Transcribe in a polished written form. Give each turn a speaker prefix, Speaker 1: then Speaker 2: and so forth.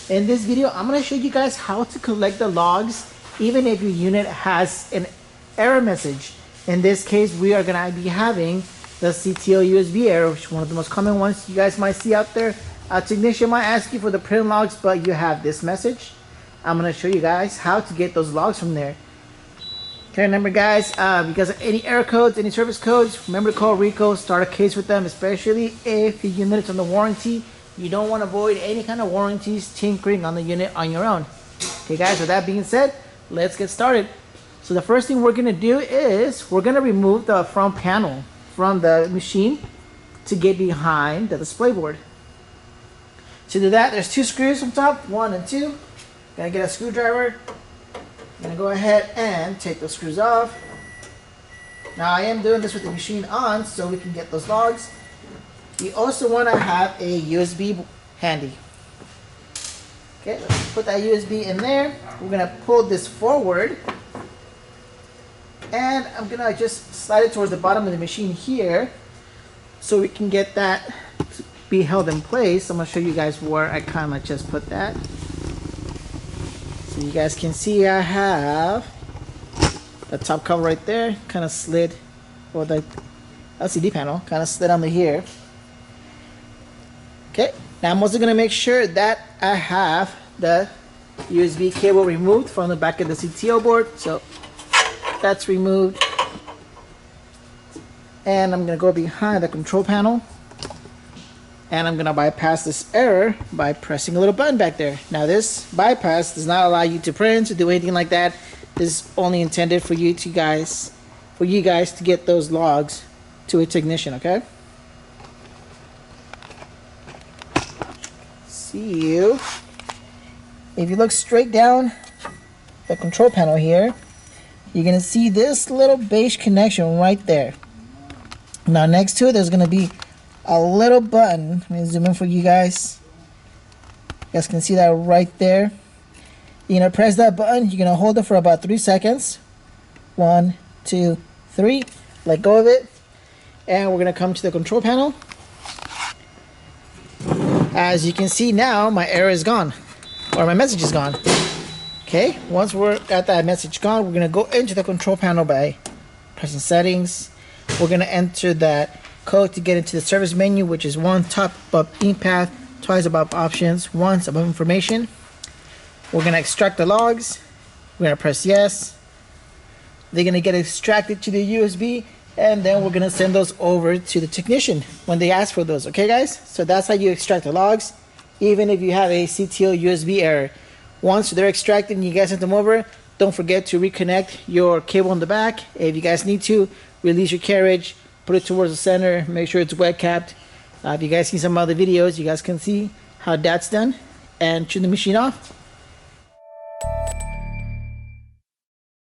Speaker 1: In this video, I'm going to show you guys how to collect the logs even if your unit has an error message. In this case, we are going to be having the CTL USB error, which is one of the most common ones you guys might see out there. A technician might ask you for the print logs, but you have this message. I'm going to show you guys how to get those logs from there. Okay, remember guys, because of any error codes, any service codes, remember to call RICOH, start a case with them, especially if your unit is on the warranty. You don't want to avoid any kind of warranties tinkering on the unit on your own. Okay guys, with that being said, let's get started. So the first thing we're going to do is we're going to remove the front panel from the machine to get behind the display board. To do that, there's two screws on top, 1 and 2. Gonna get a screwdriver. I'm going to go ahead and take those screws off. Now I am doing this with the machine on so we can get those logs. You also want to have a USB handy. Okay, let's put that USB in there. We're going to pull this forward. And I'm going to just slide it towards the bottom of the machine here so we can get that to be held in place. I'm going to show you guys where I kind of just put that. So you guys can see I have the top cover right there, kind of slid, or the LCD panel kind of slid under here. Okay, now I'm also going to make sure that I have the USB cable removed from the back of the CTL board. So that's removed. And I'm going to go behind the control panel. And I'm going to bypass this error by pressing a little button back there. Now this bypass does not allow you to print or do anything like that. This is only intended for you guys to get those logs to a technician, okay? See you. If you look straight down the control panel here, you're going to see this little beige connection right there. Now next to it, there's going to be a little button. Let me zoom in for you guys. You guys can see that right there. You're going to press that button. You're going to hold it for about 3 seconds. 1, 2, 3. Let go of it. And we're going to come to the control panel. As you can see now, my error is gone. Or my message is gone. Okay, once we're got that message gone, we're going to go into the control panel by pressing settings. We're going to enter that code to get into the service menu, which is 1 top above theme path, 2 above options, 1 above information. We're going to extract the logs. We're going to press yes. They're going to get extracted to the USB, and then we're going to send those over to the technician when they ask for those. Okay guys, so that's how you extract the logs even if you have a CTL USB error. Once they're extracted and you guys send them over, don't forget to reconnect your cable on the back. If you guys need to, release your carriage, put it towards the center, make sure it's wet capped. If you guys see some other videos, you guys can see how that's done, and turn the machine off.